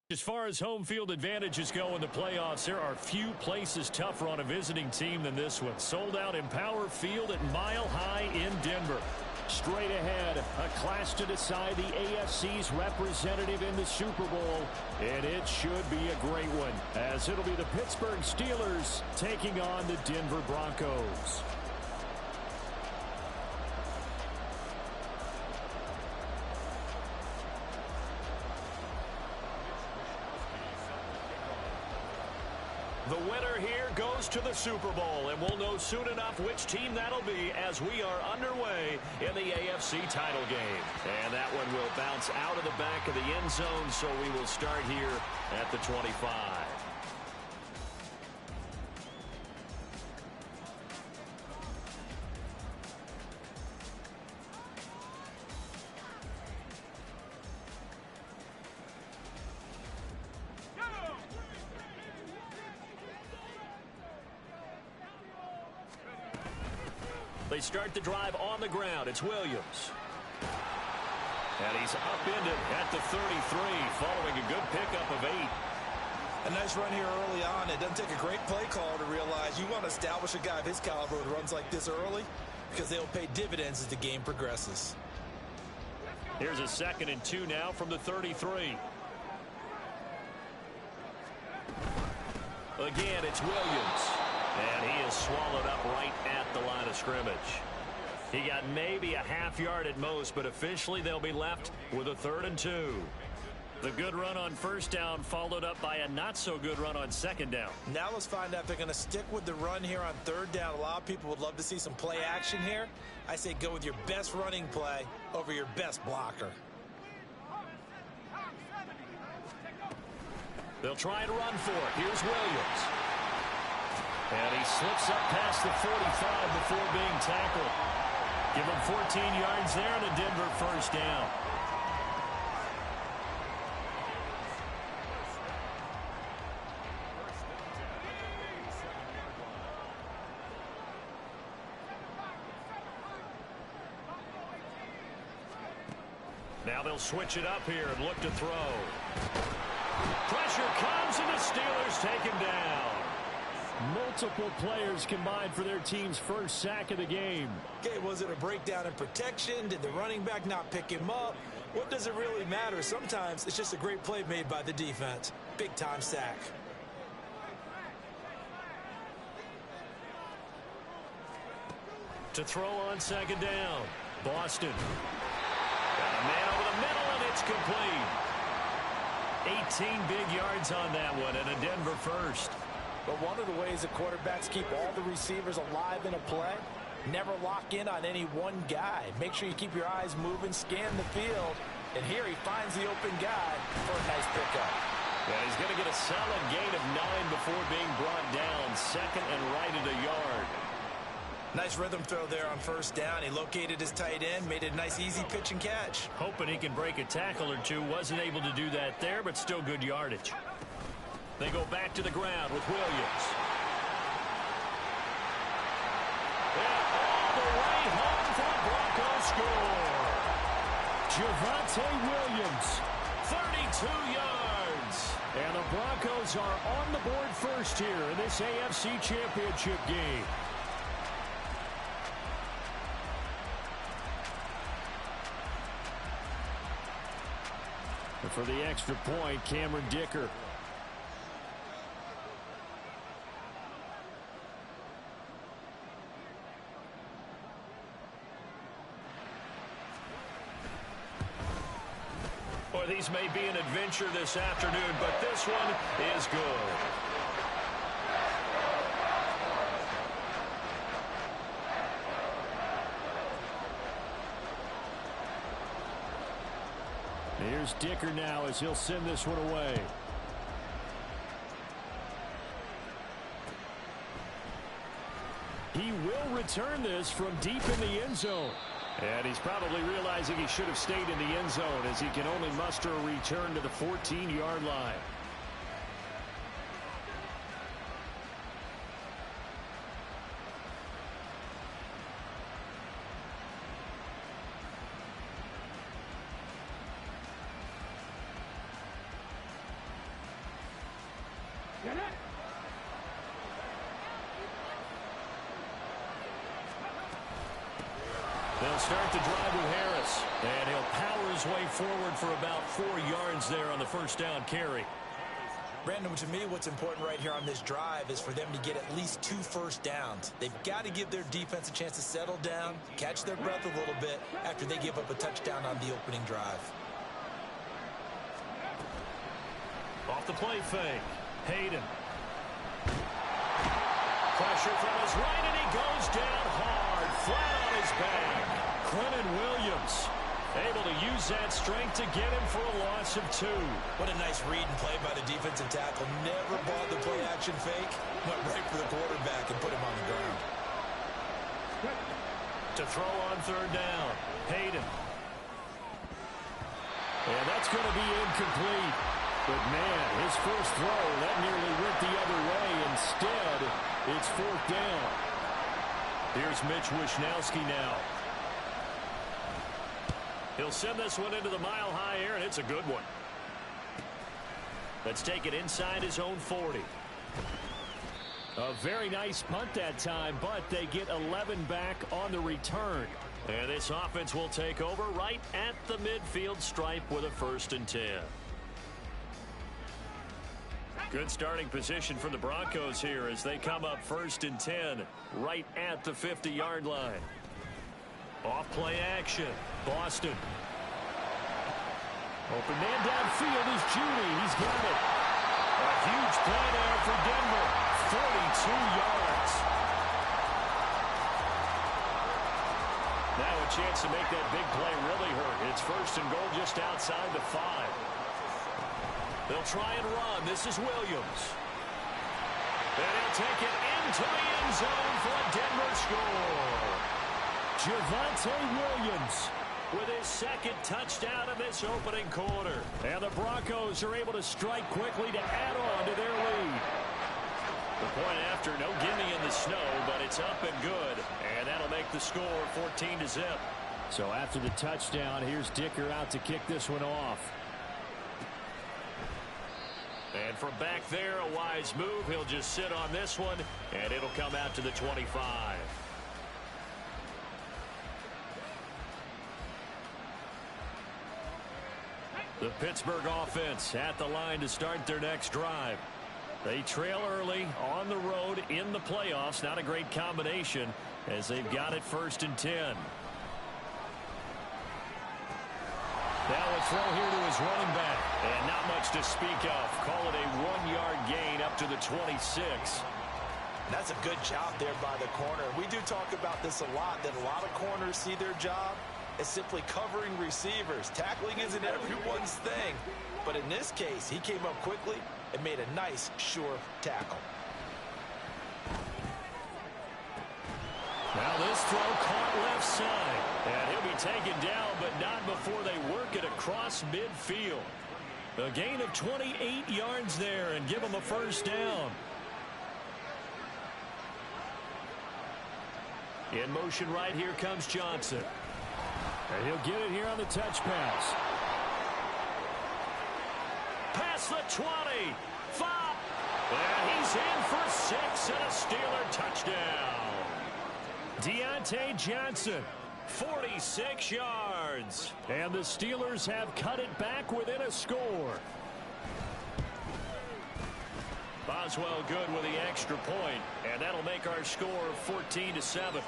As far as home field advantages go in the playoffs, there are few places tougher on a visiting team than this one. Sold out Empower Field at Mile High in Denver. Straight ahead, a clash to decide the AFC's representative in the Super Bowl. And it should be a great one, as it'll be the Pittsburgh Steelers taking on the Denver Broncos. The winner here goes to the Super Bowl, and we'll know soon enough which team that'll be as we are underway in the AFC title game. And that one will bounce out of the back of the end zone, so we will start here at the 25. They start the drive on the ground. It's Williams. And he's upended at the 33, following a good pickup of 8. A nice run here early on. It doesn't take a great play call to realize you want to establish a guy of his caliber who runs like this early, because they'll pay dividends as the game progresses. Here's a 2nd and 2 now from the 33. Again, it's Williams. And he is swallowed up right at the line of scrimmage. He got maybe a half yard at most, but officially they'll be left with a 3rd and 2. The good run on 1st down followed up by a not-so-good run on 2nd down. Now let's find out if they're going to stick with the run here on 3rd down. A lot of people would love to see some play action here. I say go with your best running play over your best blocker. They'll try to run for it. Here's Williams. And he slips up past the 45 before being tackled. Give him 14 yards there and a Denver 1st down. Now they'll switch it up here and look to throw. Pressure comes and the Steelers take him down. Multiple players combined for their team's 1st sack of the game. Okay, was it a breakdown in protection? Did the running back not pick him up? What does it really matter? Sometimes it's just a great play made by the defense. Big-time sack. To throw on 2nd down. Boston. Got a man over the middle, and it's complete. 18 big yards on that one, and a Denver 1st. But one of the ways that quarterbacks keep all the receivers alive in a play, never lock in on any one guy. Make sure you keep your eyes moving, scan the field. And here he finds the open guy for a nice pickup. Yeah, he's going to get a solid gain of 9 before being brought down. 2nd and right at a yard. Nice rhythm throw there on 1st down. He located his tight end, made it a nice easy pitch and catch. Hoping he can break a tackle or two. Wasn't able to do that there, but still good yardage. They go back to the ground with Williams. And all the way home for the Broncos score. Javonte Williams, 32 yards. And the Broncos are on the board first here in this AFC Championship game. And for the extra point, Cameron Dicker. These may be an adventure this afternoon, but this one is good. Here's Dicker now as he'll send this one away. He will return this from deep in the end zone. And he's probably realizing he should have stayed in the end zone as he can only muster a return to the 14-yard line. They'll start the drive with Harris, and he'll power his way forward for about 4 yards there on the first down carry. Brandon, to me, what's important right here on this drive is for them to get at least 2 first downs. They've got to give their defense a chance to settle down, catch their breath a little bit after they give up a touchdown on the opening drive. Off the play fake. Hayden. Pressure from his right, and he goes down hard, flat on his back. Quentin Williams able to use that strength to get him for a loss of 2. What a nice read and play by the defensive tackle. Never bought the play action fake. Went right for the quarterback and put him on the ground. To throw on third down. Hayden. And that's going to be incomplete. But, man, his first throw, that nearly went the other way. Instead, it's 4th down. Here's Mitch Wishnowsky now. He'll send this one into the mile-high air, and it's a good one. Let's take it inside his own 40. A very nice punt that time, but they get 11 back on the return. And this offense will take over right at the midfield stripe with a 1st and 10. Good starting position for the Broncos here as they come up 1st and 10 right at the 50-yard line. Off play action. Boston. Open man downfield is Judy. He's got it. A huge play there for Denver. 42 yards. Now a chance to make that big play really hurt. It's 1st and goal just outside the 5. They'll try and run. This is Williams. And he'll take it into the end zone for a Denver score. Javonte Williams with his 2nd touchdown of this opening quarter. And the Broncos are able to strike quickly to add on to their lead. The point after, no gimme in the snow, but it's up and good. And that'll make the score 14-0. So after the touchdown, here's Dicker out to kick this one off. And from back there, a wise move. He'll just sit on this one, and it'll come out to the 25. The Pittsburgh offense at the line to start their next drive. They trail early on the road in the playoffs. Not a great combination as they've got it 1st and 10. Now a throw here to his running back. And not much to speak of. Call it a 1-yard gain up to the 26. That's a good job there by the corner. We do talk about this a lot, that a lot of corners see their job as simply covering receivers. Tackling isn't everyone's thing. But in this case, he came up quickly and made a nice, sure tackle. Now this throw caught left side. And he'll be taken down, but not before they work it across midfield. A gain of 28 yards there and give him a 1st down. In motion right here comes Johnson. And he'll get it here on the touch pass. Past the 20. 5. And he's in for 6 and a Steeler touchdown. Deontay Johnson, 46 yards. And the Steelers have cut it back within a score. Boswell good with the extra point, and that'll make our score 14-7.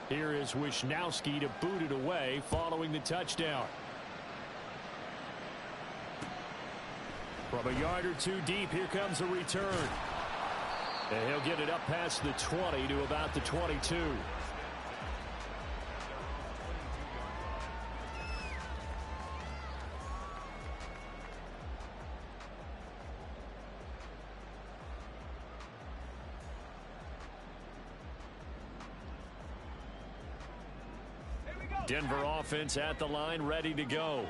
Here is Wishnowsky to boot it away following the touchdown. From a yard or 2 deep, here comes a return. And he'll get it up past the 20 to about the 22. Denver offense at the line, ready to go.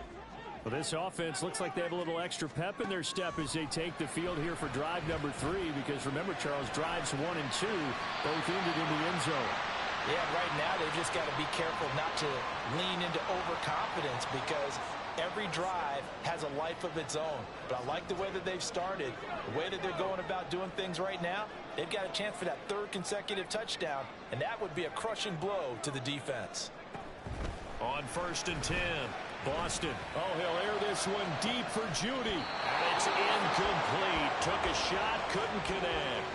Well, this offense looks like they have a little extra pep in their step as they take the field here for drive number 3, because remember, Charles, drives 1 and 2 both ended in the end zone. Yeah, right now they've just got to be careful not to lean into overconfidence, because every drive has a life of its own. But I like the way that they've started, the way that they're going about doing things right now. They've got a chance for that 3rd consecutive touchdown, and that would be a crushing blow to the defense. On 1st and 10, Boston. Oh, he'll air this one deep for Judy. And it's incomplete. Took a shot, couldn't connect.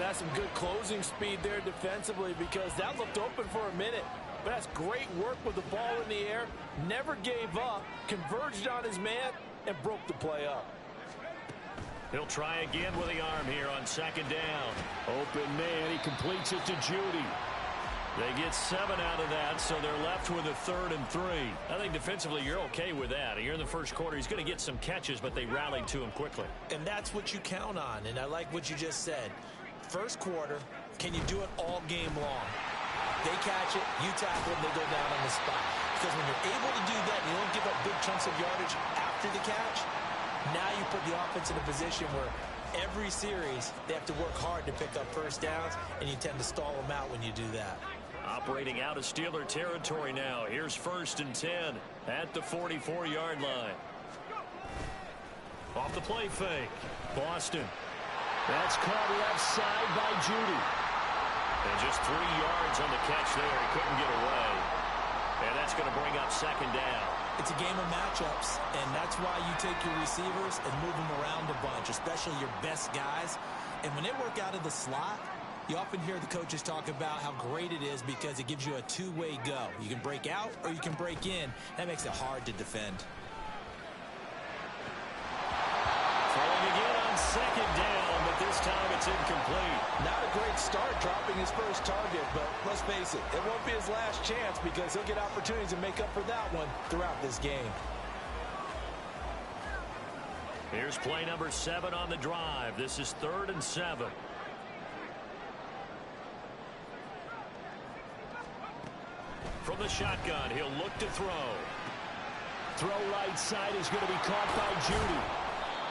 That's some good closing speed there defensively, because that looked open for a minute. But that's great work with the ball in the air. Never gave up, converged on his man, and broke the play up. He'll try again with the arm here on 2nd down. Open man, he completes it to Judy. They get 7 out of that, so they're left with a 3rd and 3. I think defensively you're okay with that. Here in the first quarter, he's going to get some catches, but they rallied to him quickly. And that's what you count on, and I like what you just said. First quarter, can you do it all game long? They catch it, you tackle them, they go down on the spot. Because when you're able to do that and you don't give up big chunks of yardage after the catch, now you put the offense in a position where every series they have to work hard to pick up first downs, and you tend to stall them out when you do that. Operating out of Steeler territory now. Here's 1st and 10 at the 44-yard line. Off the play fake. Boston. That's caught left side by Judy. And just 3 yards on the catch there. He couldn't get away. And that's going to bring up 2nd down. It's a game of matchups, and that's why you take your receivers and move them around a bunch, especially your best guys. And when they work out of the slot, you often hear the coaches talk about how great it is because it gives you a two-way go. You can break out or you can break in. That makes it hard to defend. Throwing again on 2nd down, but this time it's incomplete. Not a great start dropping his first target, but let's face it, it won't be his last chance because he'll get opportunities to make up for that one throughout this game. Here's play number 7 on the drive. This is 3rd and 7. From the shotgun, he'll look to throw. Throw right side is going to be caught by Judy.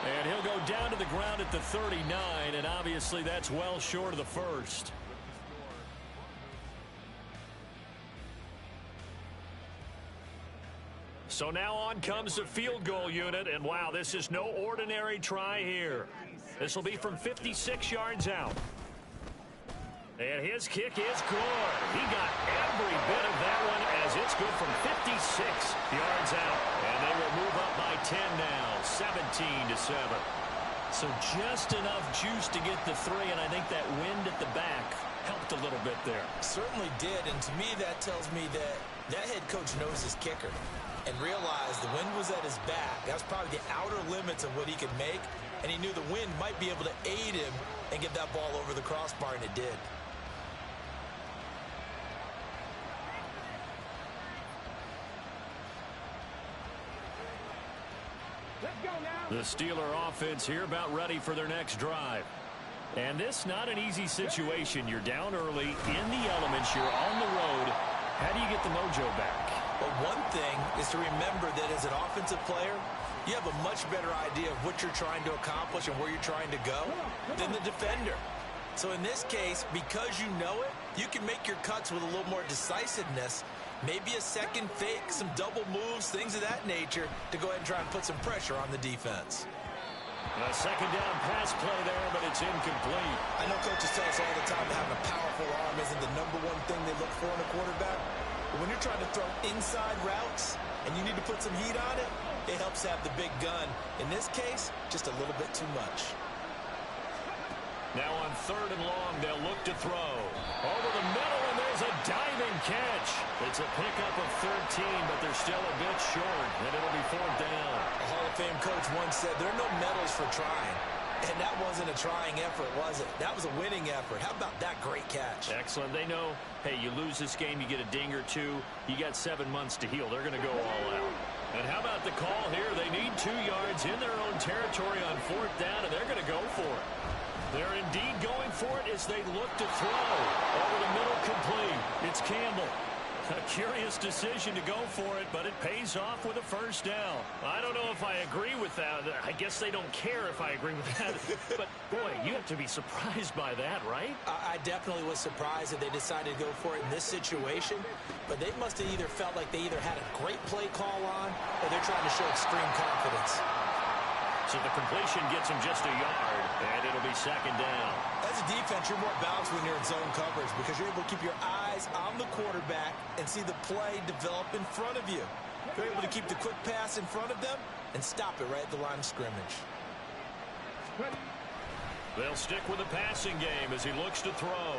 And he'll go down to the ground at the 39, and obviously that's well short of the first. So now on comes the field goal unit, and wow, this is no ordinary try here. This will be from 56 yards out. And his kick is good. He got every bit of that one as it's good from 56 yards out. And they will move up by 10 now, 17-7. So just enough juice to get the 3, and I think that wind at the back helped a little bit there. Certainly did, and to me that tells me that that head coach knows his kicker and realized the wind was at his back. That was probably the outer limits of what he could make, and he knew the wind might be able to aid him and get that ball over the crossbar, and it did. The Steeler offense here about ready for their next drive. And this not an easy situation. You're down early, in the elements, you're on the road. How do you get the mojo back? Well, one thing is to remember that as an offensive player, you have a much better idea of what you're trying to accomplish and where you're trying to go than the defender. So in this case, because you know it, you can make your cuts with a little more decisiveness. Maybe a second fake, some double moves, things of that nature to go ahead and try and put some pressure on the defense. A 2nd down pass play there, but it's incomplete. I know coaches tell us all the time that having a powerful arm isn't the #1 thing they look for in a quarterback. But when you're trying to throw inside routes and you need to put some heat on it, it helps have the big gun. In this case, just a little bit too much. Now on 3rd and long, they'll look to throw. Over the middle, and there's a diving catch. It's a pickup of 13, but they're still a bit short, and it'll be 4th down. A Hall of Fame coach once said, there are no medals for trying. And that wasn't a trying effort, was it? That was a winning effort. How about that great catch? Excellent. They know, hey, you lose this game, you get a ding or 2. You got 7 months to heal. They're going to go all out. And how about the call here? They need 2 yards in their own territory on 4th down, and they're going to go for it. They're indeed going for it as they look to throw. Over the middle, complete. It's Campbell. A curious decision to go for it, but it pays off with a first down. I don't know if I agree with that. I guess they don't care if I agree with that. But, boy, you have to be surprised by that, right? I definitely was surprised that they decided to go for it in this situation. But they must have either felt like they either had a great play call on or they're trying to show extreme confidence. So the completion gets him just a yard, and it'll be second down. As a defense, you're more balanced when you're in zone coverage because you're able to keep your eyes on the quarterback and see the play develop in front of you. You're able to keep the quick pass in front of them and stop it right at the line of scrimmage. They'll stick with the passing game as he looks to throw.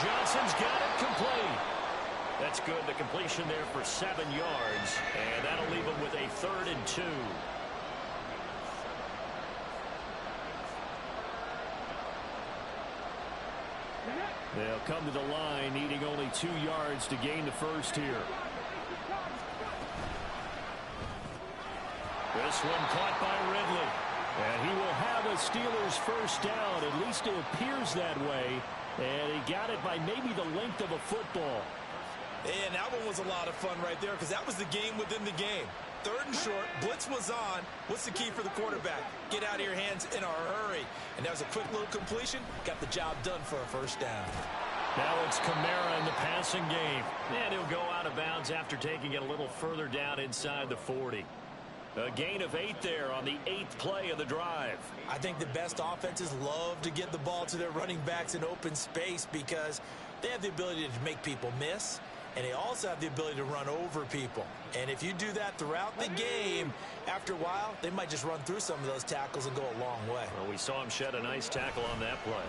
Johnson's got it complete. That's good. The completion there for 7 yards, and that'll leave him with a 3rd and 2. They'll come to the line, needing only 2 yards to gain the first here. This one caught by Ridley. And he will have a Steelers first down. At least it appears that way. And he got it by maybe the length of a football. And that one was a lot of fun right there because that was the game within the game. 3rd and short, blitz was on. What's the key for the quarterback? Get out of your hands in a hurry. And that was a quick little completion. Got the job done for a first down. Now it's Kamara in the passing game. And he'll go out of bounds after taking it a little further down inside the 40. A gain of 8 there on the 8th play of the drive. I think the best offenses love to get the ball to their running backs in open space because they have the ability to make people miss. And they also have the ability to run over people. And if you do that throughout the game, after a while, they might just run through some of those tackles and go a long way. Well, we saw him shed a nice tackle on that play.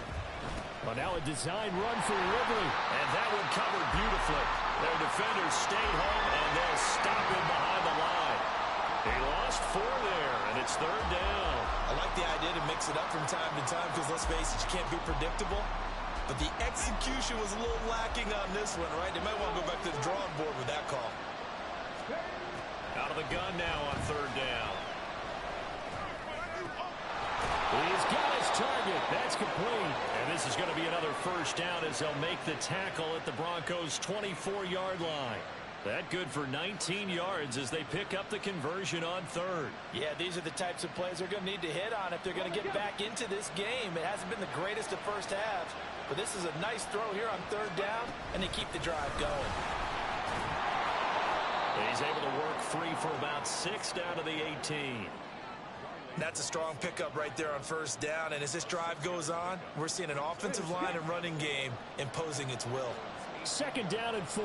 Well, now a design run for Ridley. And that one covered beautifully. Their defenders stay home, and they'll stop him behind the line. He lost 4 there, and it's 3rd down. I like the idea to mix it up from time to time because, let's face it, you can't be predictable. But the execution was a little lacking on this one, right? They might want to go back to the drawing board with that call. Out of the gun now on 3rd down. He's got his target. That's complete. And this is going to be another first down as they'll make the tackle at the Broncos' 24-yard line. That good for 19 yards as they pick up the conversion on 3rd. Yeah, these are the types of plays they're going to need to hit on if they're going to get back into this game. It hasn't been the greatest of first halves, but this is a nice throw here on 3rd down, and they keep the drive going. He's able to work 3 for about 6 down to the 18. That's a strong pickup right there on 1st down, and as this drive goes on, we're seeing an offensive line and running game imposing its will. 2nd down and 4.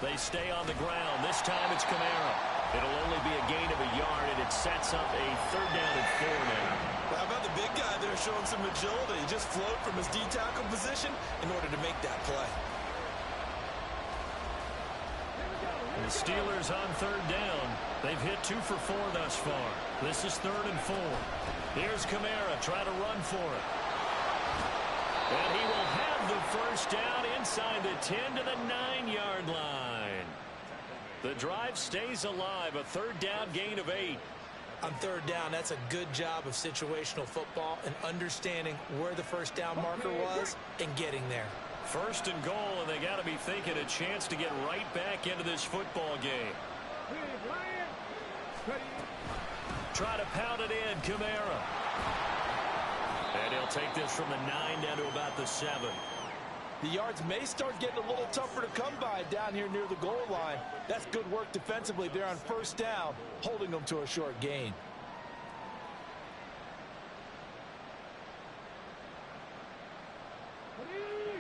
They stay on the ground. This time it's Kamara. It'll only be a gain of a yard, and it sets up a 3rd down and 4 now. How about the big guy there showing some agility? He just flowed from his D-tackle position in order to make that play. The Steelers on 3rd down. They've hit 2 for 4 thus far. This is 3rd and 4. Here's Kamara trying to run for it. And he will have the first down inside the 10 to the 9-yard line. The drive stays alive. A 3rd down gain of 8. On 3rd down, that's a good job of situational football and understanding where the first down marker was and getting there. 1st and goal, and they got to be thinking a chance to get right back into this football game. Try to pound it in, Kamara. And he'll take this from the 9 down to about the 7. The yards may start getting a little tougher to come by down here near the goal line. That's good work defensively there on 1st down, holding them to a short gain.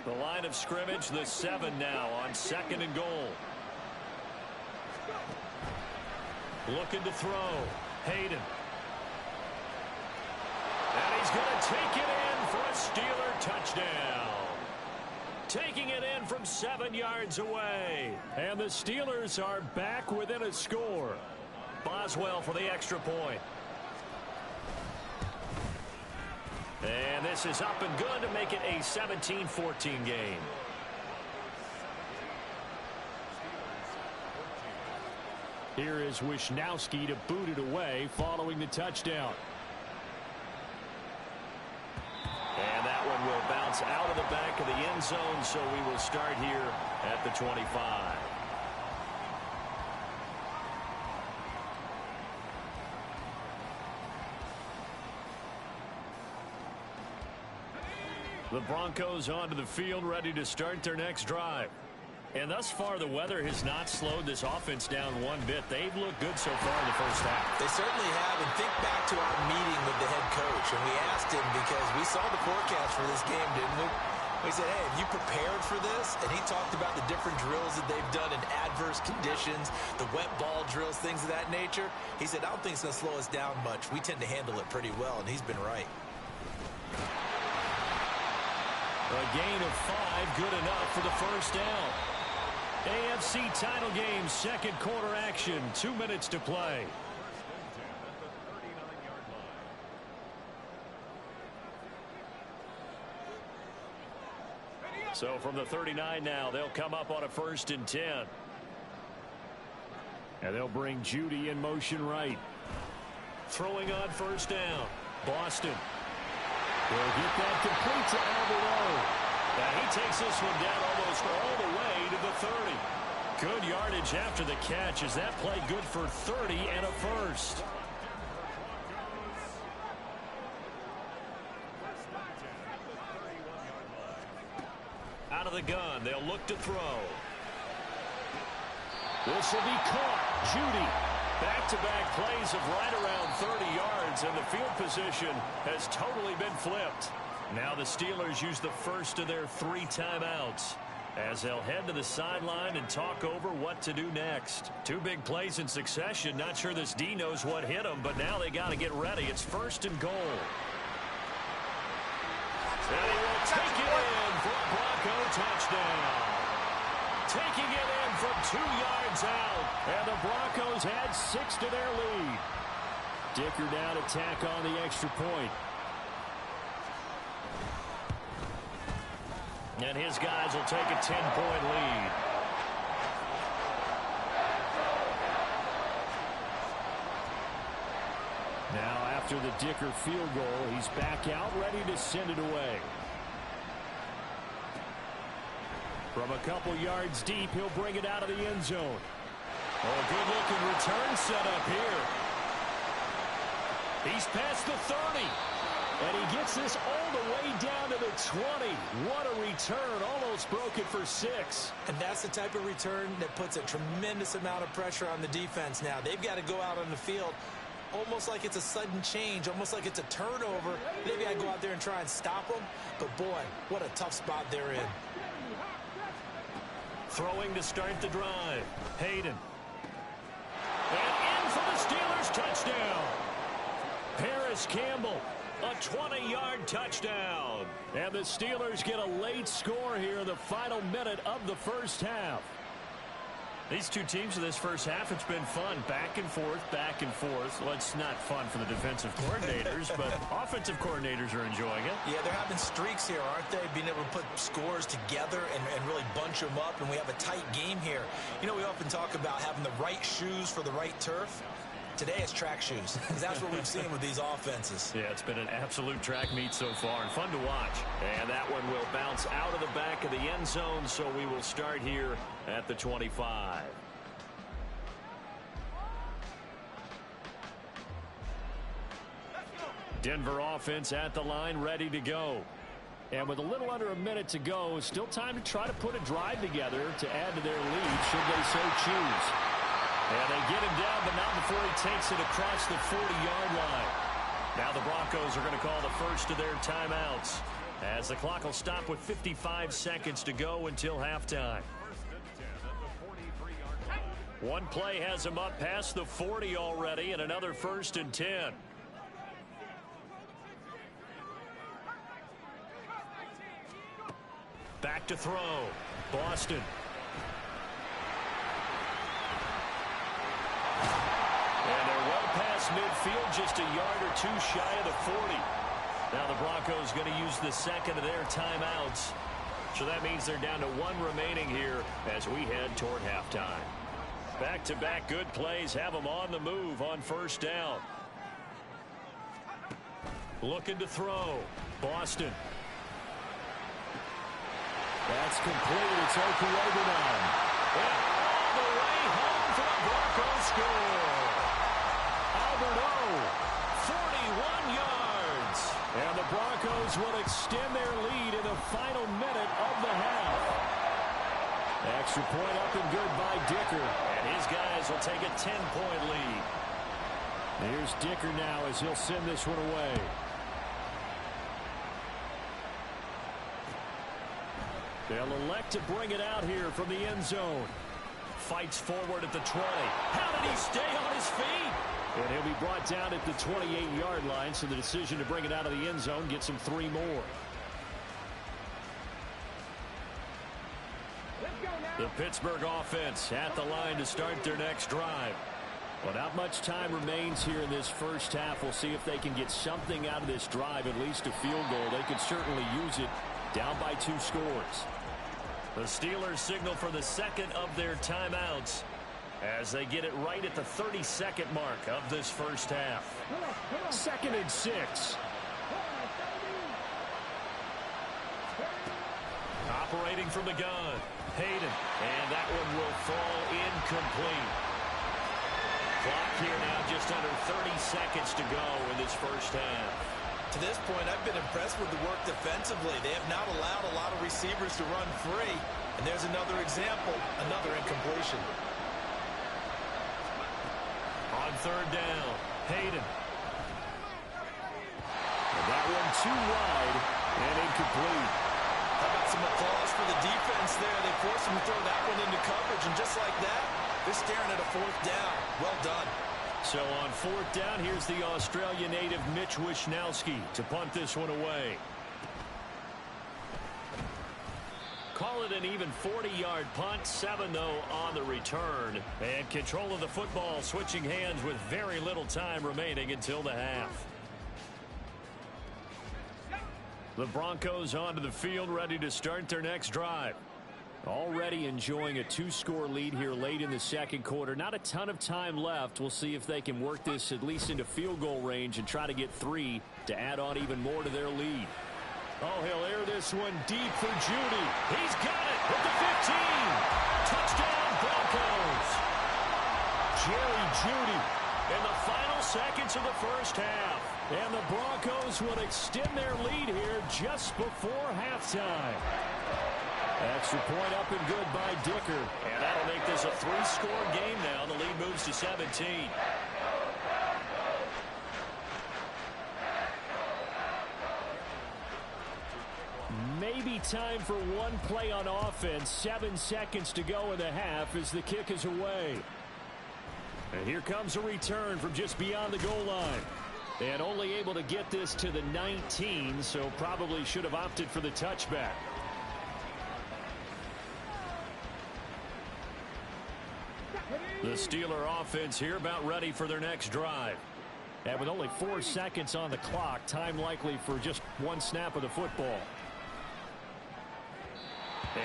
The line of scrimmage, the 7 now on 2nd and goal. Looking to throw. Hayden. And he's going to take it in for a Steeler touchdown. Taking it in from 7 yards away. And the Steelers are back within a score. Boswell for the extra point. And this is up and good to make it a 17-14 game. Here is Wisnowski to boot it away following the touchdown. And that one will bounce out of the back of the end zone, so we will start here at the 25. The Broncos onto the field, ready to start their next drive. And thus far, the weather has not slowed this offense down one bit. They've looked good so far in the first half. They certainly have. And think back to our meeting with the head coach. And we asked him, because we saw the forecast for this game, didn't we? We said, hey, have you prepared for this? And he talked about the different drills that they've done in adverse conditions, the wet ball drills, things of that nature. He said, I don't think it's going to slow us down much. We tend to handle it pretty well, and he's been right. A gain of 5, good enough for the first down. AFC title game, second quarter action, 2 minutes to play. So from the 39 now, they'll come up on a 1st and 10. And they'll bring Judy in motion right. Throwing on 1st down. Boston. Will get that complete to Alvarado. Now he takes this one down almost all the way to the 30. Good yardage after the catch. Is that play good for 30 and a first? Out of the gun, they'll look to throw. This will be caught. Judy. Back-to-back plays of right around 30 yards, and the field position has totally been flipped. Now the Steelers use the first of their 3 timeouts as they'll head to the sideline and talk over what to do next. 2 big plays in succession. Not sure this D knows what hit them, but now they got to get ready. It's 1st and goal. And he will take it in for a Bronco touchdown. Taking it in from 2 yards out. And the Broncos add 6 to their lead. Dicker down to tack on the extra point. And his guys will take a 10-point lead. Now after the Dicker field goal, he's back out ready to send it away. From a couple yards deep, he'll bring it out of the end zone. Oh, good-looking return set up here. He's past the 30. And he gets this all the way down to the 20. What a return. Almost broke it for 6. And that's the type of return that puts a tremendous amount of pressure on the defense now. They've got to go out on the field almost like it's a sudden change, almost like it's a turnover. They've got to go out there and try and stop them. But, boy, what a tough spot they're in. Throwing to start the drive. Hayden. And in for the Steelers touchdown. Paris Campbell. A 20-yard touchdown. And the Steelers get a late score here in the final minute of the first half. These 2 teams in this first half, it's been fun. Back and forth, back and forth. Well, it's not fun for the defensive coordinators, but offensive coordinators are enjoying it. Yeah, they're having streaks here, aren't they? Being able to put scores together and really bunch them up, and we have a tight game here. You know, we often talk about having the right shoes for the right turf. Today it's track shoes, because that's what we've seen with these offenses. Yeah, it's been an absolute track meet so far, and fun to watch. And that one will bounce out of the back of the end zone, so we will start here at the 25. Denver offense at the line, ready to go. And with a little under a minute to go, still time to try to put a drive together to add to their lead, should they so choose. And they get him down, but not before he takes it across the 40-yard line. Now the Broncos are going to call the first of their timeouts, as the clock will stop with 55 seconds to go until halftime. One play has him up past the 40 already, and another 1st and 10. Back to throw. Boston. And they're well past midfield, just a yard or 2 shy of the 40. Now the Broncos going to use the second of their timeouts. So that means they're down to 1 remaining here as we head toward halftime. Back-to-back good plays have them on the move on 1st down. Looking to throw. Boston. That's complete. It's Okuogunam. And all the way home for the Broncos score. Albert O, 41 yards. And the Broncos will extend their lead in the final minute of the half. Extra point up and good by Dicker. And his guys will take a 10-point lead. Here's Dicker now as he'll send this one away. They'll elect to bring it out here from the end zone. Fights forward at the 20. How did he stay on his feet? And he'll be brought down at the 28-yard line, so the decision to bring it out of the end zone gets him 3 more. The Pittsburgh offense at the line to start their next drive. Well, not much time remains here in this first half. We'll see if they can get something out of this drive, at least a field goal. They could certainly use it, down by 2 scores. The Steelers signal for the second of their timeouts as they get it right at the 32nd mark of this first half. 2nd and 6. Operating from the gun, Hayden, and that one will fall incomplete. Clock here now just under 30 seconds to go in this first half. To this point, I've been impressed with the work defensively. They have not allowed a lot of receivers to run free. And there's another example, another incompletion. On 3rd down, Hayden. And that one too wide and incomplete. How about some applause for the defense there? They forced him to throw that one into coverage, and just like that, they're staring at a 4th down. Well done. So on 4th down, here's the Australian native Mitch Wishnowsky to punt this one away. Call it an even 40-yard punt, 7 though on the return. And control of the football switching hands with very little time remaining until the half. The Broncos onto the field, ready to start their next drive. Already enjoying a 2-score lead here late in the second quarter. Not a ton of time left. We'll see if they can work this at least into field goal range and try to get 3 to add on even more to their lead. Oh, he'll air this one deep for Judy. He's got it at the 15. Touchdown, Broncos. Jerry Judy in the final seconds of the first half. And the Broncos will extend their lead here just before halftime. Extra point up and good by Dicker. And that'll make this a 3-score game now. The lead moves to 17. Maybe time for one play on offense. 7 seconds to go in the half as the kick is away. And here comes a return from just beyond the goal line. And only able to get this to the 19, so probably should have opted for the touchback. The Steeler offense here about ready for their next drive. And with only 4 seconds on the clock, time likely for just 1 snap of the football.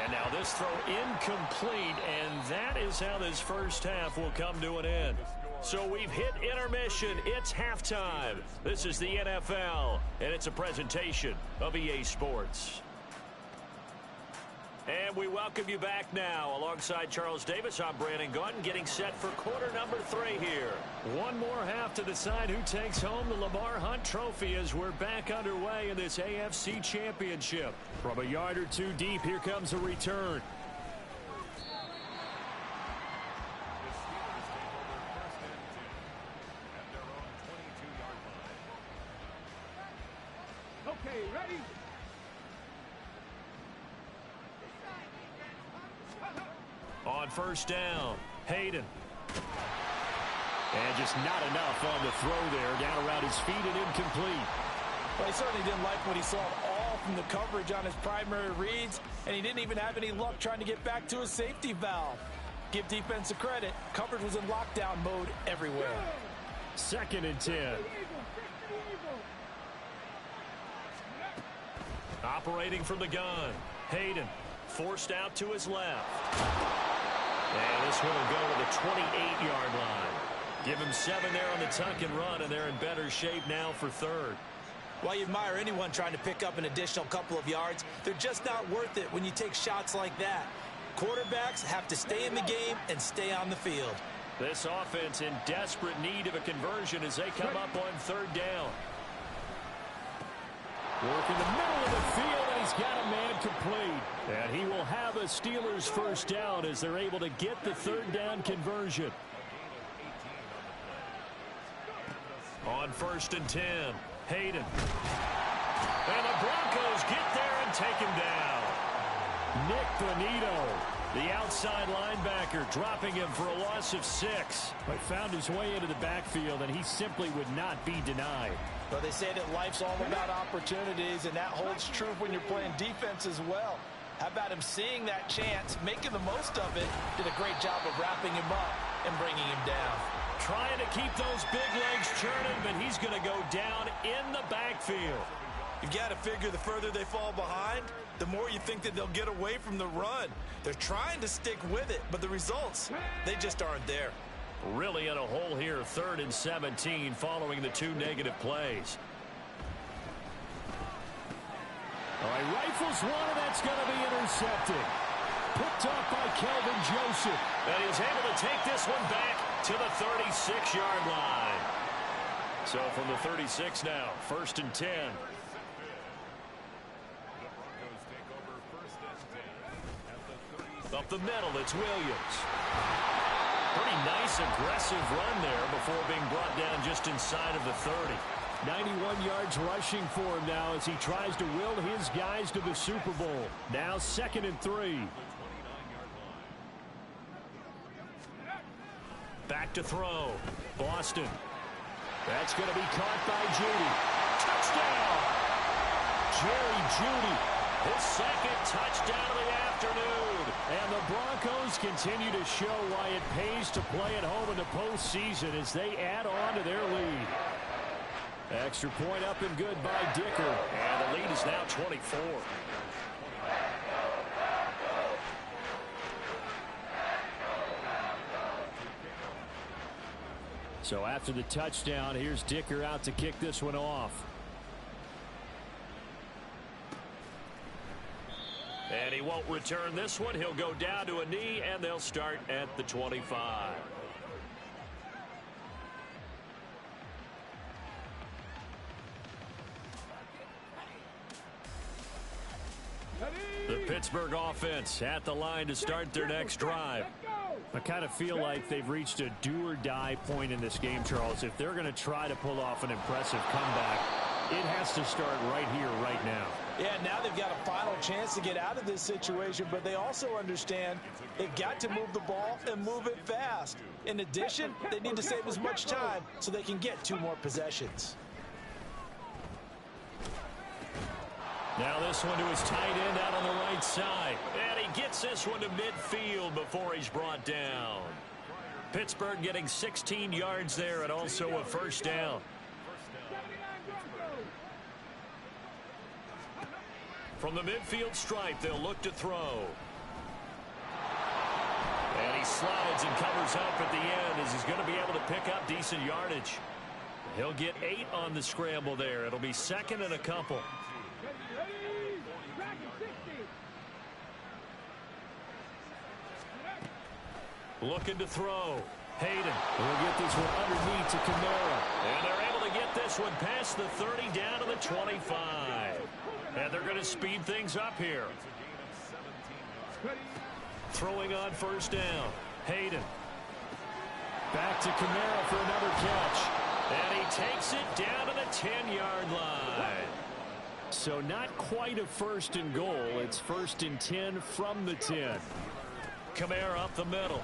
And now this throw incomplete, and that is how this first half will come to an end. So we've hit intermission. It's halftime. This is the NFL, and it's a presentation of EA Sports. And we welcome you back now. Alongside Charles Davis, I'm Brandon Gunn, getting set for quarter number 3 here. One more half to decide who takes home the Lamar Hunt Trophy as we're back underway in this AFC Championship. From a yard or 2 deep, here comes a return. Okay, ready? On first down, Hayden. And just not enough on the throw there. Down around his feet and incomplete. Well, he certainly didn't like what he saw all from the coverage on his primary reads, and he didn't even have any luck trying to get back to his safety valve. Give defense a credit. Coverage was in lockdown mode everywhere. 2nd and 10. Operating from the gun, Hayden forced out to his left. And this one will go to the 28-yard line. Give him 7 there on the tuck and run, and they're in better shape now for 3rd. While you admire anyone trying to pick up an additional couple of yards, they're just not worth it when you take shots like that. Quarterbacks have to stay in the game and stay on the field. This offense in desperate need of a conversion as they come up on third down. Work in the middle of the field, and he's got a man complete. And he will have a Steelers first down as they're able to get the third down conversion. On 1st and 10, Hayden. And the Broncos get there and take him down. Nick Bonito, the outside linebacker, dropping him for a loss of 6. But found his way into the backfield, and he simply would not be denied. Well, they say that life's all about opportunities, and that holds true when you're playing defense as well. How about him seeing that chance, making the most of it, did a great job of wrapping him up and bringing him down. Trying to keep those big legs churning, but he's going to go down in the backfield. You've got to figure the further they fall behind, the more you think that they'll get away from the run. They're trying to stick with it, but the results, they just aren't there. Really in a hole here, 3rd and 17 following the 2 negative plays. All right, rifles one, and that's going to be intercepted. Picked up by Kelvin Joseph. And he's able to take this one back to the 36-yard line. So from the 36 now, 1st and 10. Up the middle, it's Williams. Pretty nice, aggressive run there before being brought down just inside of the 30. 91 yards rushing for him now as he tries to will his guys to the Super Bowl. Now 2nd and 3. Back to throw. Boston. That's going to be caught by Judy. Touchdown! Jerry Judy, his 2nd touchdown of the afternoon. And the Broncos continue to show why it pays to play at home in the postseason as they add on to their lead. Extra point up and good by Dicker. And the lead is now 24. So after the touchdown, here's Dicker out to kick this one off. And he won't return this one. He'll go down to a knee, and they'll start at the 25. The Pittsburgh offense at the line to start their next drive. I kind of feel like they've reached a do-or-die point in this game, Charles. If they're going to try to pull off an impressive comeback, it has to start right here, right now. Yeah, now they've got a final chance to get out of this situation, but they also understand they've got to move the ball and move it fast. In addition, they need to save as much time so they can get 2 more possessions. Now this one to his tight end out on the right side. And he gets this one to midfield before he's brought down. Pittsburgh getting 16 yards there and also a first down. From the midfield stripe, they'll look to throw. And he slides and covers up at the end as he's going to be able to pick up decent yardage. He'll get 8 on the scramble there. It'll be 2nd and a couple. Looking to throw. Hayden will get this one underneath to Kamara. And they're able to get this one past the 30 down to the 25. And they're going to speed things up here. Throwing on first down. Hayden. Back to Kamara for another catch. And he takes it down to the 10-yard line. So not quite a 1st and goal. It's 1st and 10 from the 10. Kamara up the middle.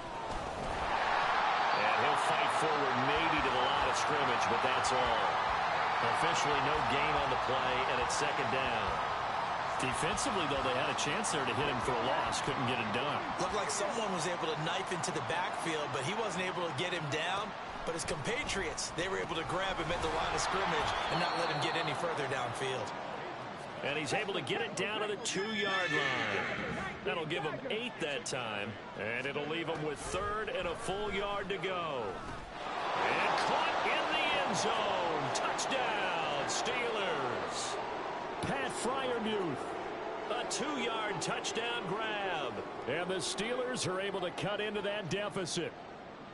And he'll fight forward maybe to the line of scrimmage, but that's all. Officially no gain on the play, and it's 2nd down. Defensively, though, they had a chance there to hit him for a loss. Couldn't get it done. Looked like someone was able to knife into the backfield, but he wasn't able to get him down. But his compatriots, they were able to grab him at the line of scrimmage and not let him get any further downfield. And he's able to get it down to the 2-yard line. That'll give him 8 that time. And it'll leave him with 3rd and a full yard to go. And caught in the end zone. Touchdown, Steelers. pass. Pat Fryermuth. A 2-yard touchdown grab. And the Steelers are able to cut into that deficit.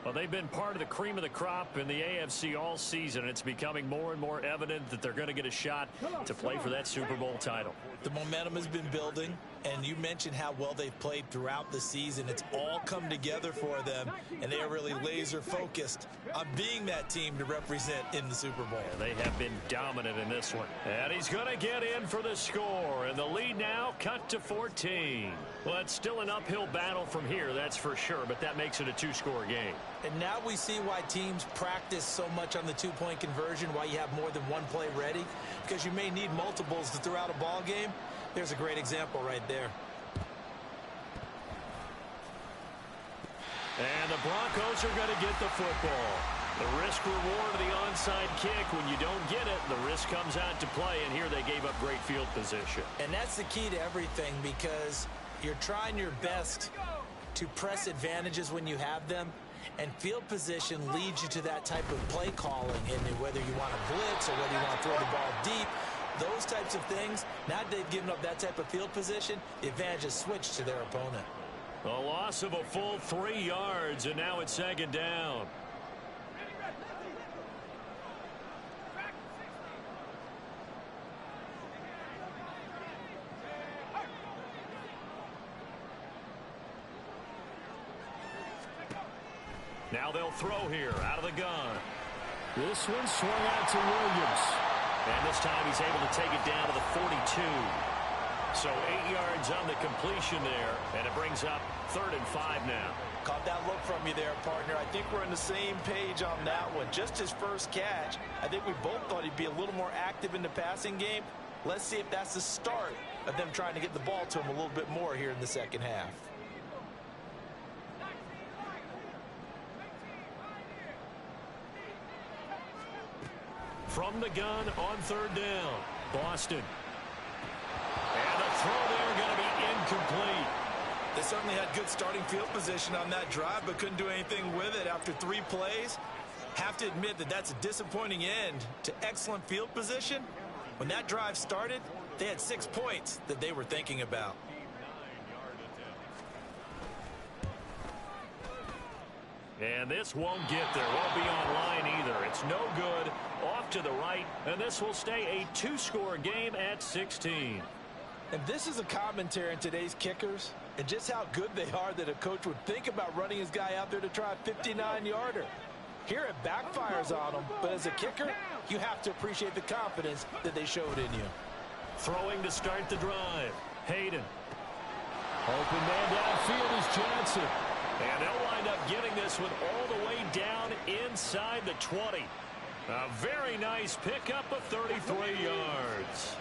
Well, they've been part of the cream of the crop in the AFC all season. It's becoming more and more evident that they're going to get a shot to play for that Super Bowl title. The momentum has been building, and you mentioned how well they've played throughout the season. It's all come together for them, and they are really laser-focused on being that team to represent in the Super Bowl. Yeah, they have been dominant in this one. And he's going to get in for the score, and the lead now cut to 14. Well, it's still an uphill battle from here, that's for sure, but that makes it a 2-score game. And now we see why teams practice so much on the 2-point conversion, why you have more than one play ready, because you may need multiples to throw out a ball game. There's a great example right there. And the Broncos are going to get the football. The risk-reward of the onside kick, when you don't get it, the risk comes out to play, and here they gave up great field position. And that's the key to everything, because you're trying your best to press advantages when you have them, and field position leads you to that type of play calling, and whether you want to blitz or whether you want to throw the ball deep, those types of things, now that they've given up that type of field position, the advantage is switched to their opponent. A loss of a full 3 yards, and now it's 2nd down. Now they'll throw here out of the gun. This one swung out to Williams. And this time he's able to take it down to the 42. So 8 yards on the completion there, and it brings up 3rd and 5 now. Caught that look from you there, partner. I think we're on the same page on that one. Just his first catch, I think we both thought he'd be a little more active in the passing game. Let's see if that's the start of them trying to get the ball to him a little bit more here in the second half. From the gun on 3rd down, Boston. And the throw there going to be incomplete. They certainly had good starting field position on that drive, but couldn't do anything with it after 3 plays. Have to admit that that's a disappointing end to excellent field position. When that drive started, they had 6 points that they were thinking about. And this won't get there. Won't be online either. It's no good. Off to the right. And this will stay a 2-score game at 16. And this is a commentary on today's kickers and just how good they are that a coach would think about running his guy out there to try a 59-yarder. Here it backfires on him, but as a kicker, you have to appreciate the confidence that they showed in you. Throwing to start the drive. Hayden. Open man downfield is Johnson. And they'll wind up getting this one all the way down inside the 20. A very nice pickup of 33 yards.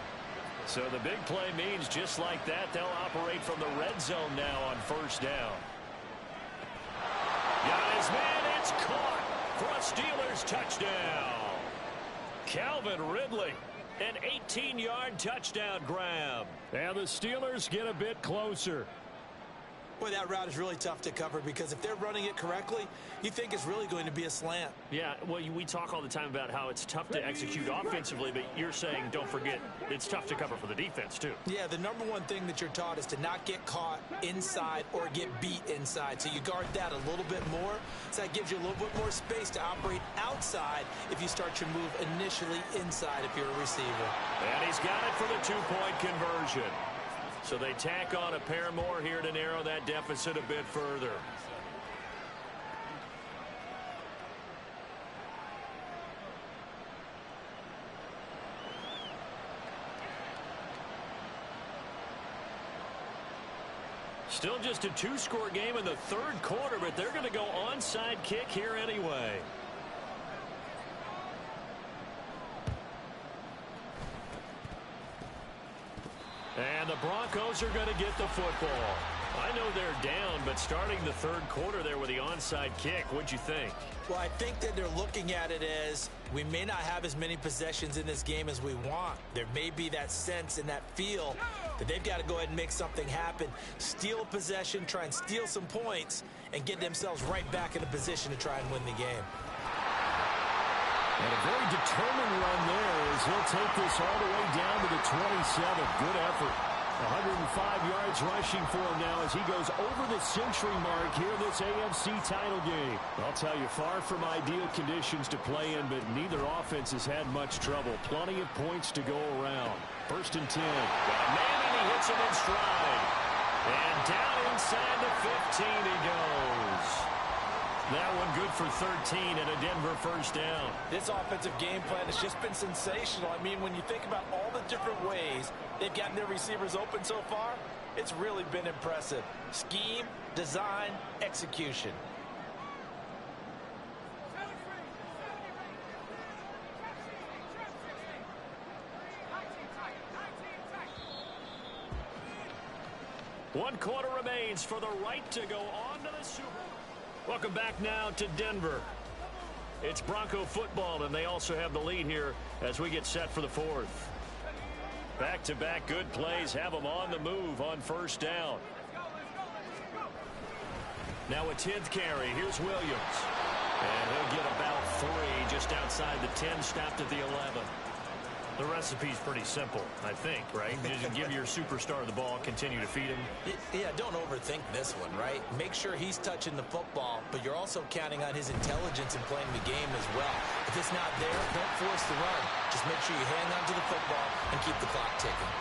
So the big play means just like that, they'll operate from the red zone now on 1st down. Got his man, it's caught for a Steelers touchdown. Calvin Ridley, an 18-yard touchdown grab. And the Steelers get a bit closer. Boy, that route is really tough to cover because if they're running it correctly, you think it's really going to be a slant. Yeah, well, we talk all the time about how it's tough to execute offensively, but you're saying, don't forget, it's tough to cover for the defense, too. Yeah, the number one thing that you're taught is to not get caught inside or get beat inside. So you guard that a little bit more. So that gives you a little bit more space to operate outside if you start your move initially inside if you're a receiver. And he's got it for the 2-point conversion. So they tack on a pair more here to narrow that deficit a bit further. Still just a 2-score game in the 3rd quarter, but they're going to go onside kick here anyway. And the Broncos are going to get the football. I know they're down, but starting the 3rd quarter there with the onside kick, what'd you think? Well, I think that they're looking at it as we may not have as many possessions in this game as we want. There may be that sense and that feel that they've got to go ahead and make something happen. Steal a possession, try and steal some points, and get themselves right back in a position to try and win the game. And a very determined run there as he'll take this all the way down to the 27. Good effort. 105 yards rushing for him now as he goes over the century mark here this AFC title game. I'll tell you, far from ideal conditions to play in, but neither offense has had much trouble. Plenty of points to go around. 1st and 10. Got a man, and he hits him in stride. And down inside the 15 he goes. That one good for 13 and a Denver 1st down. This offensive game plan has just been sensational. I mean, when you think about all the different ways they've gotten their receivers open so far, it's really been impressive. Scheme, design, execution. One quarter remains for the right to go on to the Super Bowl. Welcome back now to Denver. It's Bronco football, and they also have the lead here as we get set for the 4th. Back-to-back good plays have them on the move on 1st down. Now a 10th carry. Here's Williams. And he'll get about 3 just outside the 10, stopped at the 11. The recipe's pretty simple, I think, right? You just give your superstar the ball, continue to feed him. Yeah, don't overthink this one, right? Make sure he's touching the football, but you're also counting on his intelligence in playing the game as well. If it's not there, don't force the run. Just make sure you hang on to the football and keep the clock ticking.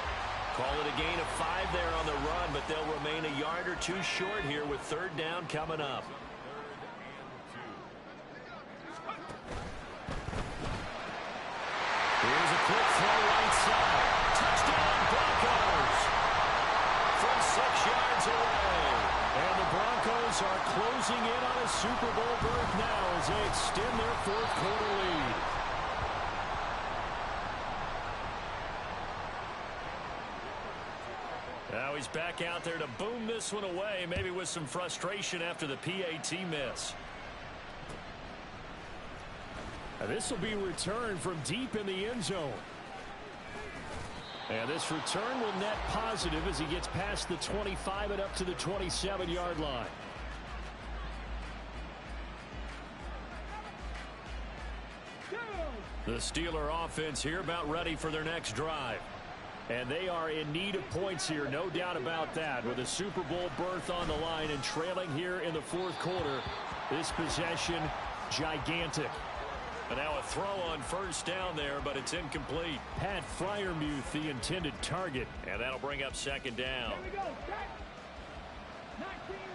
Call it a gain of 5 there on the run, but they'll remain a yard or 2 short here with 3rd down coming up. Here's a quick throw right side. Touchdown, Broncos. From 6 yards away. And the Broncos are closing in on a Super Bowl berth now as they extend their 4th quarter lead. Now he's back out there to boom this one away, maybe with some frustration after the PAT miss. This will be returned from deep in the end zone. And this return will net positive as he gets past the 25 and up to the 27-yard line. The Steeler offense here about ready for their next drive. And they are in need of points here, no doubt about that. With a Super Bowl berth on the line and trailing here in the 4th quarter, this possession gigantic. And now a throw on 1st down there, but it's incomplete. Pat Freiermuth, the intended target. And that'll bring up 2nd down. Here we go. 19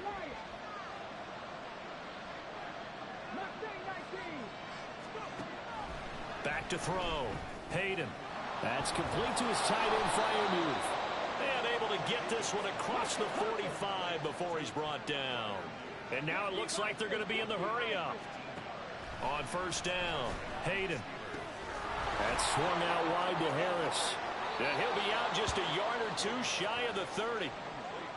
right. 19. Back to throw. Hayden. That's complete to his tight end, Freiermuth. And able to get this one across the 45 before he's brought down. And now it looks like they're going to be in the hurry-up. On 1st down, Hayden. That's swung out wide to Harris. And he'll be out just a yard or 2 shy of the 30.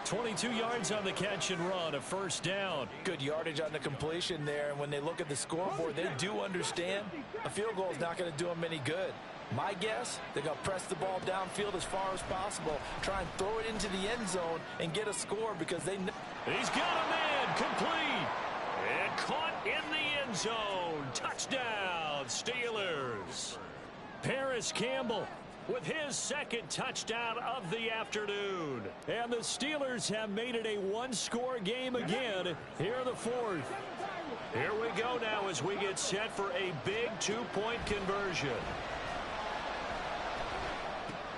22 yards on the catch and run, a 1st down. Good yardage on the completion there, and when they look at the scoreboard, they do understand a field goal is not going to do them any good. My guess, they're going to press the ball downfield as far as possible, try and throw it into the end zone and get a score because they know. He's got a man, complete. And caught in the end zone. Touchdown, Steelers. Paris Campbell with his 2nd touchdown of the afternoon. And the Steelers have made it a 1-score game again here in the 4th. Here we go now as we get set for a big 2-point conversion.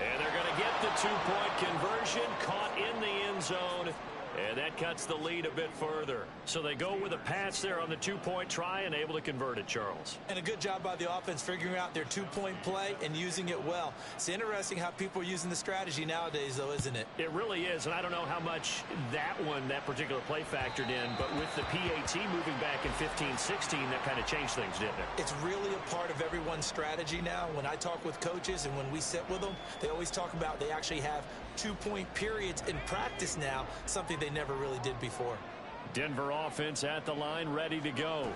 And they're going to get the 2-point conversion, caught in the end zone. And that cuts the lead a bit further. So they go with a pass there on the 2-point try and able to convert it, Charles. And a good job by the offense figuring out their 2-point play and using it well. It's interesting how people are using the strategy nowadays, though, isn't it? It really is, and I don't know how much that particular play factored in, but with the PAT moving back in 15-16, that kind of changed things, didn't it? It's really a part of everyone's strategy now. When I talk with coaches and when we sit with them, they always talk about they actually have 2-point periods in practice now, something they never really did before. Denver offense at the line, ready to go.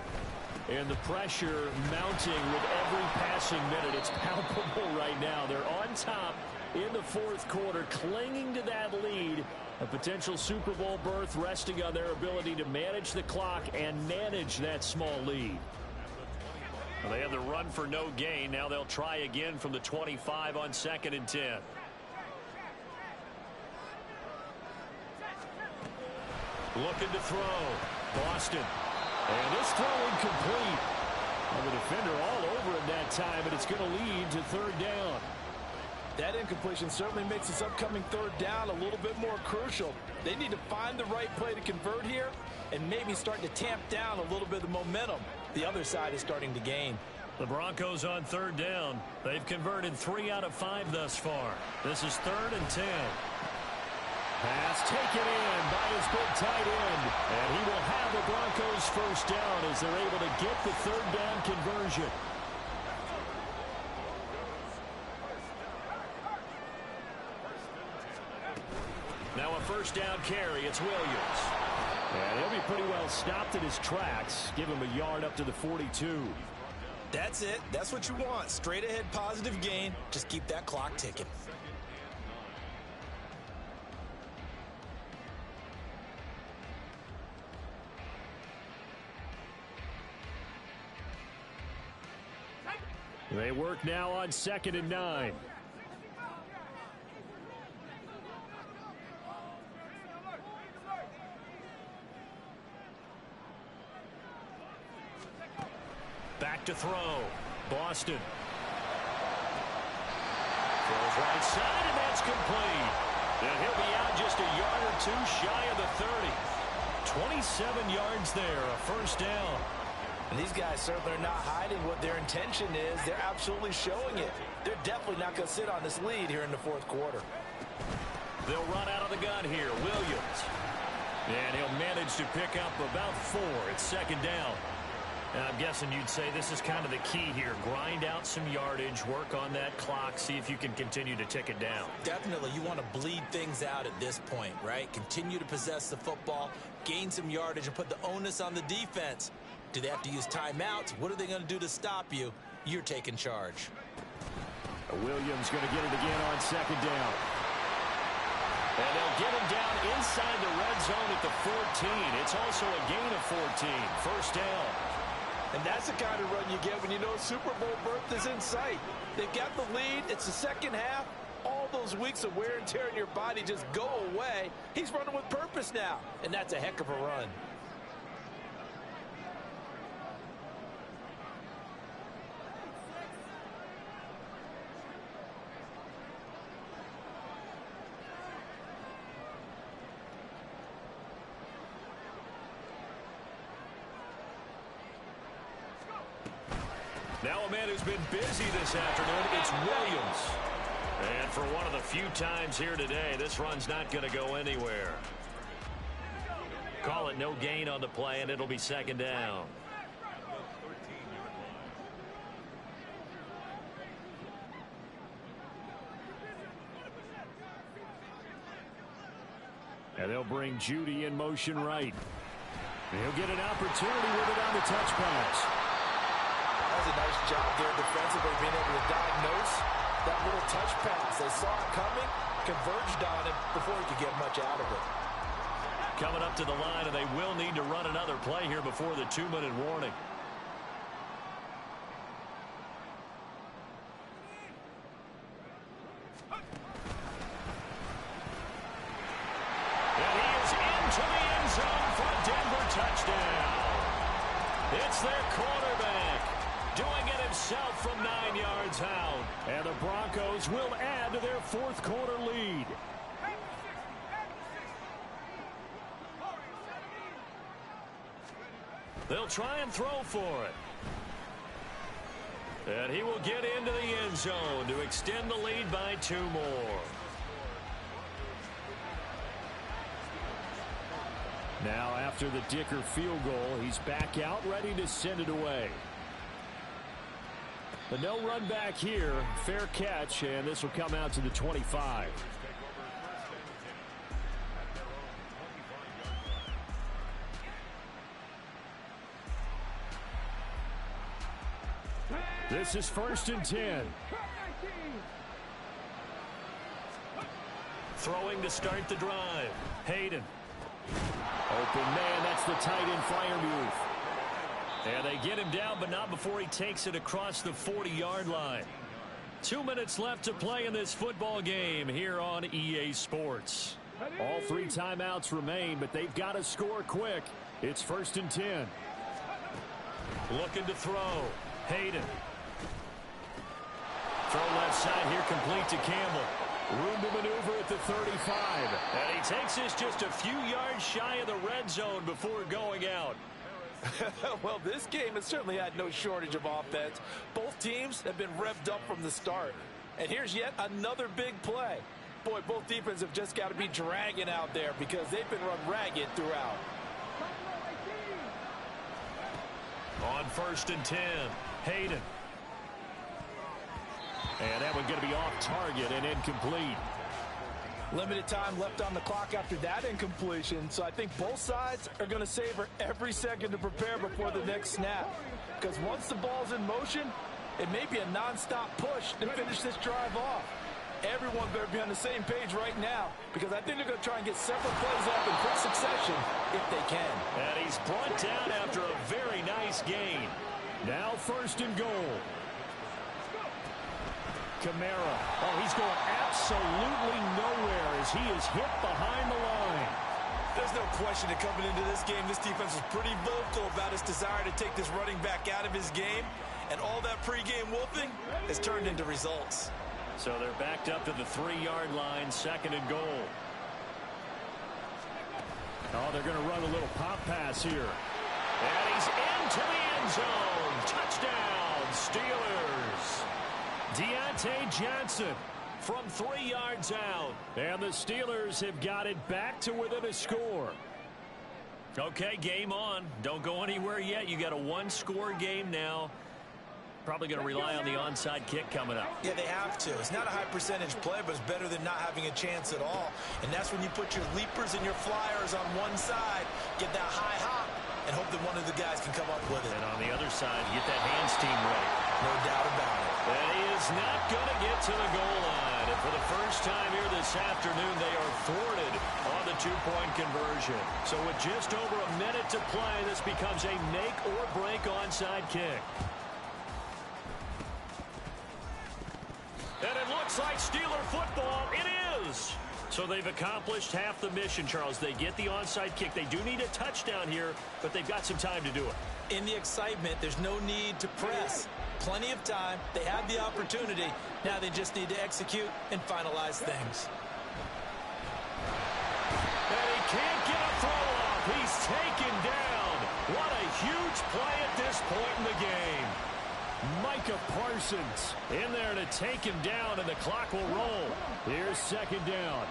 And the pressure mounting with every passing minute. It's palpable right now. They're on top in the 4th quarter, clinging to that lead. A potential Super Bowl berth resting on their ability to manage the clock and manage that small lead. Well, they had the run for no gain. Now they'll try again from the 25 on 2nd and 10. Looking to throw. Boston. And this throw incomplete. Well, the defender all over him that time, and it's going to lead to 3rd down. That incompletion certainly makes this upcoming 3rd down a little bit more crucial. They need to find the right play to convert here and maybe start to tamp down a little bit of momentum. The other side is starting to gain. The Broncos on 3rd down. They've converted 3 out of 5 thus far. This is 3rd and 10. Pass taken in by his big tight end. And he will have the Broncos 1st down as they're able to get the 3rd down conversion. Now a 1st down carry. It's Williams. And he'll be pretty well stopped in his tracks. Give him a yard up to the 42. That's it. That's what you want. Straight ahead positive gain. Just keep that clock ticking. They work now on 2nd and 9. Back to throw. Boston. Throws right side, and that's complete. And he'll be out just a yard or 2 shy of the 30. 27 yards there, a 1st down. And these guys certainly are not hiding what their intention is. They're absolutely showing it. They're definitely not going to sit on this lead here in the 4th quarter. They'll run out of the gun here. Williams. And he'll manage to pick up about 4 at 2nd down. And I'm guessing you'd say this is kind of the key here. Grind out some yardage, work on that clock, see if you can continue to tick it down. Definitely. You want to bleed things out at this point, right? Continue to possess the football, gain some yardage, and put the onus on the defense. Do they have to use timeouts? What are they going to do to stop you? You're taking charge. Williams going to get it again on 2nd down. And they'll get him down inside the red zone at the 14. It's also a gain of 14. 1st down. And that's the kind of run you get when you know Super Bowl berth is in sight. They've got the lead. It's the 2nd half. All those weeks of wear and tear in your body just go away. He's running with purpose now. And that's a heck of a run. Now a man who's been busy this afternoon, it's Williams. And for one of the few times here today, this run's not going to go anywhere. Call it no gain on the play, and it'll be 2nd down. And they'll bring Judy in motion right. And he'll get an opportunity with it on the touch pass. That was a nice job there defensively, being able to diagnose that little touch pass. They saw it coming, converged on it before he could get much out of it. Coming up to the line, and they will need to run another play here before the 2-minute warning. And he is into the end zone for a Denver touchdown. It's their quarterback doing it himself from 9 yards out. And the Broncos will add to their 4th quarter lead. They'll try and throw for it. And he will get into the end zone to extend the lead by 2 more. Now after the Dicker field goal, he's back out ready to send it away. But no run back here. Fair catch, and this will come out to the 25. This is 1st and 10. Throwing to start the drive. Hayden. Open man, that's the tight end Freiermuth. And they get him down, but not before he takes it across the 40-yard line. 2 minutes left to play in this football game here on EA Sports. All 3 timeouts remain, but they've got to score quick. It's 1st and 10. Looking to throw. Hayden. Throw left side here, complete to Campbell. Room to maneuver at the 35. And he takes this just a few yards shy of the red zone before going out. Well, this game has certainly had no shortage of offense. Both teams have been revved up from the start. And here's yet another big play. Boy, both defenses have just got to be dragging out there because they've been run ragged throughout. On 1st and 10, Hayden. And that one going to be off target and incomplete. Limited time left on the clock after that incompletion, so I think both sides are going to savor every second to prepare before the next snap. Because once the ball's in motion, it may be a non-stop push to finish this drive off. Everyone better be on the same page right now, because I think they're going to try and get several plays off in quick succession if they can. And he's brought down after a very nice gain. Now 1st and goal. Kamara. Oh, he's going absolutely nowhere as he is hit behind the line. There's no question that coming into this game, this defense was pretty vocal about its desire to take this running back out of his game. And all that pregame whooping has turned into results. So they're backed up to the 3-yard line, 2nd and goal. Oh, they're going to run a little pop pass here. And he's into the end zone. Touchdown, Steelers. Deontay Johnson from 3 yards out. And the Steelers have got it back to within a score. Okay, game on. Don't go anywhere yet. You got a 1-score game now. Probably going to rely on the onside kick coming up. Yeah, they have to. It's not a high percentage play, but it's better than not having a chance at all. And that's when you put your leapers and your flyers on one side, get that high hop, and hope that one of the guys can come up with it. And on the other side, get that hands team ready. No doubt about it. And he is not going to get to the goal line. And for the first time here this afternoon, they are thwarted on the 2-point conversion. So with just over a minute to play, this becomes a make-or-break onside kick. And it looks like Steeler football. It is. So they've accomplished half the mission, Charles. They get the onside kick. They do need a touchdown here, but they've got some time to do it. In the excitement, there's no need to press. Plenty of time. They have the opportunity. Now they just need to execute and finalize things. And he can't get a throw off. He's taken down. What a huge play at this point in the game. Micah Parsons in there to take him down, and the clock will roll. Here's 2nd down.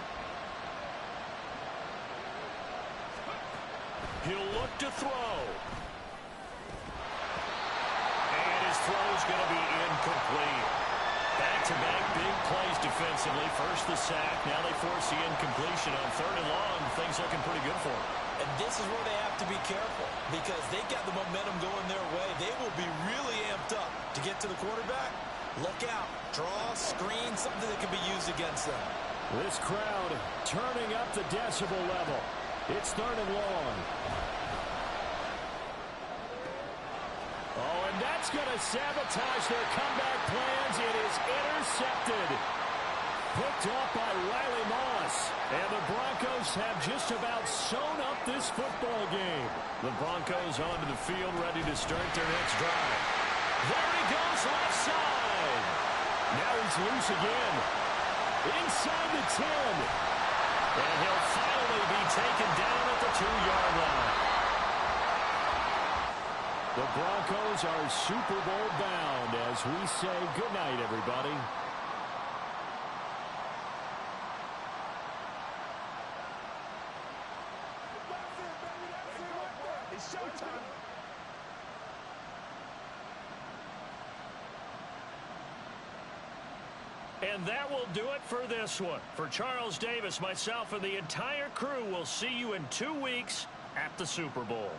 He'll look to throw. And his throw's going to be incomplete. Back-to-back big plays defensively. First the sack. Now they force the incompletion on 3rd and long. Things looking pretty good for them. And this is where they have to be careful because they got the momentum going their way. They will be really amped up to get to the quarterback. Look out. Draw, screen, something that can be used against them. This crowd turning up the decibel level. It's 3rd and long. Oh, and that's going to sabotage their comeback plans. It is intercepted. Picked off by Riley Moss. And the Broncos have just about sewn up this football game. The Broncos onto the field, ready to start their next drive. There he goes, left side. Now he's loose again. Inside the 10. And he'll finally be taken down at the 2-yard line. The Broncos are Super Bowl bound as we say goodnight, everybody. It's showtime. And that will do it for this one. For Charles Davis, myself, and the entire crew, will see you in 2 weeks at the Super Bowl.